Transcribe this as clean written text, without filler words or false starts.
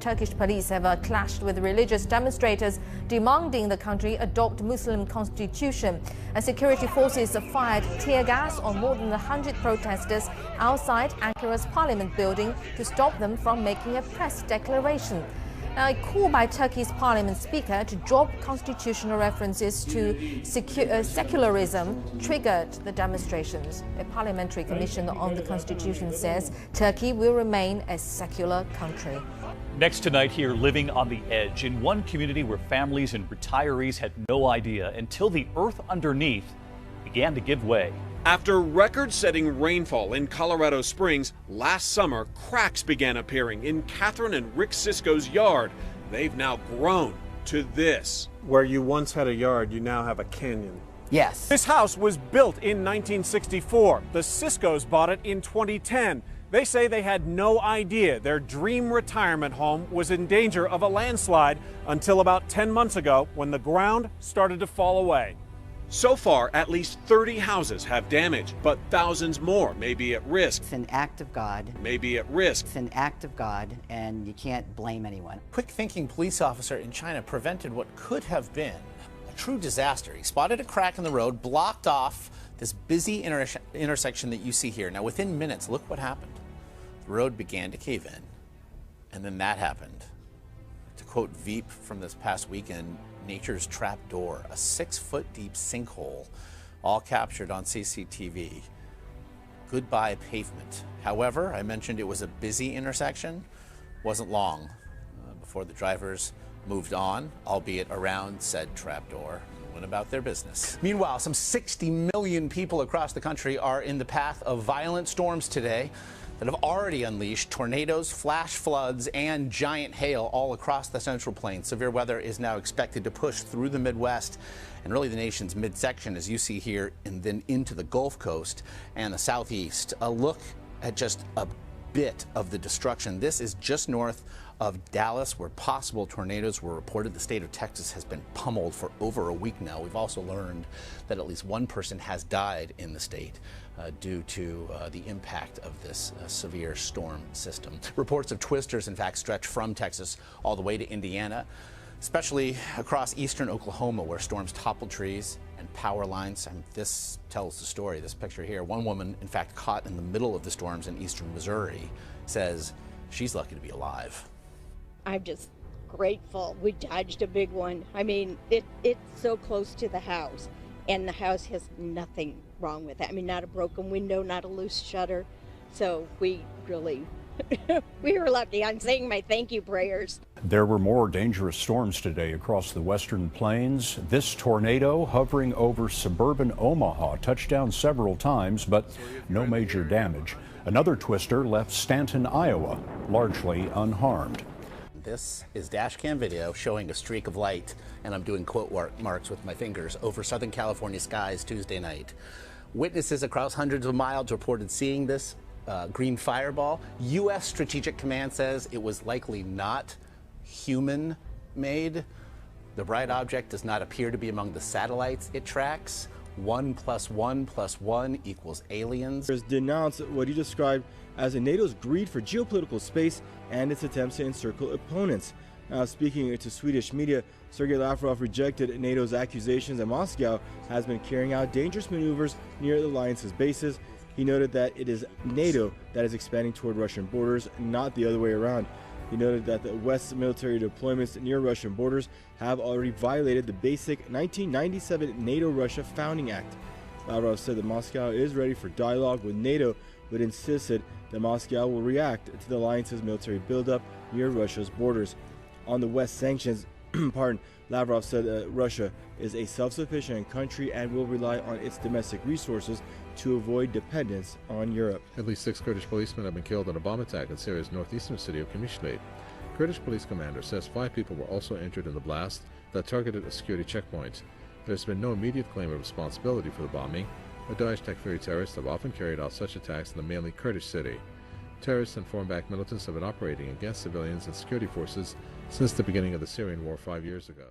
Turkish police have clashed with religious demonstrators demanding the country adopt Muslim constitution. And security forces fired tear gas on more than 100 protesters outside Ankara's parliament building to stop them from making a press declaration. Now, a call by Turkey's parliament speaker to drop constitutional references to secularism triggered the demonstrations. A parliamentary commission on the constitution says Turkey will remain a secular country. Next tonight here, living on the edge in one community where families and retirees had no idea until the earth underneath began to give way. After record-setting rainfall in Colorado Springs last summer, cracks began appearing in Catherine and Rick Sisko's yard. They've now grown to this. Where you once had a yard, you now have a canyon. Yes. This house was built in 1964. The Siskos bought it in 2010. They say they had no idea their dream retirement home was in danger of a landslide until about 10 months ago when the ground started to fall away. So far, at least 30 houses have damage, but thousands more may be at risk. It's an act of God. May be at risk. It's an act of God, and you can't blame anyone. Quick-thinking police officer in China prevented what could have been a true disaster. He spotted a crack in the road, blocked off this busy intersection that you see here. Now, within minutes, look what happened. The road began to cave in, and then that happened. To quote Veep from this past weekend, nature's trap door, a 6-foot-deep sinkhole, all captured on CCTV. Goodbye pavement. However, I mentioned it was a busy intersection. Wasn't long before the drivers moved on, albeit around said trapdoor, and went about their business. Meanwhile, some 60 million people across the country are in the path of violent storms today that have already unleashed tornadoes, flash floods, and giant hail all across the Central Plains. Severe weather is now expected to push through the Midwest and really the nation's midsection, as you see here, and then into the Gulf Coast and the Southeast. A look at just a bit of the destruction. This is just north of Dallas, where possible tornadoes were reported. The state of Texas has been pummeled for over a week now. We've also learned that at least one person has died in the state due to the impact of this severe storm system. Reports of twisters, in fact, stretch from Texas all the way to Indiana, especially across eastern Oklahoma, where storms toppled trees and power lines. And this tells the story. This picture here, one woman, in fact, caught in the middle of the storms in eastern Missouri, says she's lucky to be alive. I'm just grateful we dodged a big one. I mean, it's so close to the house, and the house has nothing wrong with it. I mean, not a broken window, not a loose shutter. So we really, we were lucky. I'm saying my thank you prayers. There were more dangerous storms today across the western plains. This tornado hovering over suburban Omaha touched down several times, but no major damage. Another twister left Stanton, Iowa, largely unharmed. This is dash cam video showing a streak of light, and I'm doing quote marks with my fingers, over Southern California skies Tuesday night. Witnesses across hundreds of miles reported seeing this green fireball. U.S. Strategic Command says it was likely not human-made. The bright object does not appear to be among the satellites it tracks. 1 + 1 + 1 = aliens. Denounced what he described as NATO's greed for geopolitical space and its attempts to encircle opponents. Speaking to Swedish media, Sergei Lavrov rejected NATO's accusations that Moscow has been carrying out dangerous maneuvers near the alliance's bases. He noted that it is NATO that is expanding toward Russian borders, not the other way around. He noted that the West's military deployments near Russian borders have already violated the basic 1997 NATO-Russia Founding Act. Lavrov said that Moscow is ready for dialogue with NATO, but insisted that Moscow will react to the alliance's military buildup near Russia's borders. On the West sanctions, Lavrov said that Russia is a self-sufficient country and will rely on its domestic resources to avoid dependence on Europe. At least 6 Kurdish policemen have been killed in a bomb attack in Syria's northeastern city of Qamishli. Kurdish police commander says 5 people were also injured in the blast that targeted a security checkpoint. There's been no immediate claim of responsibility for the bombing, but Daesh Takfiri terrorists have often carried out such attacks in the mainly Kurdish city. Terrorists and foreign-backed militants have been operating against civilians and security forces since the beginning of the Syrian war 5 years ago.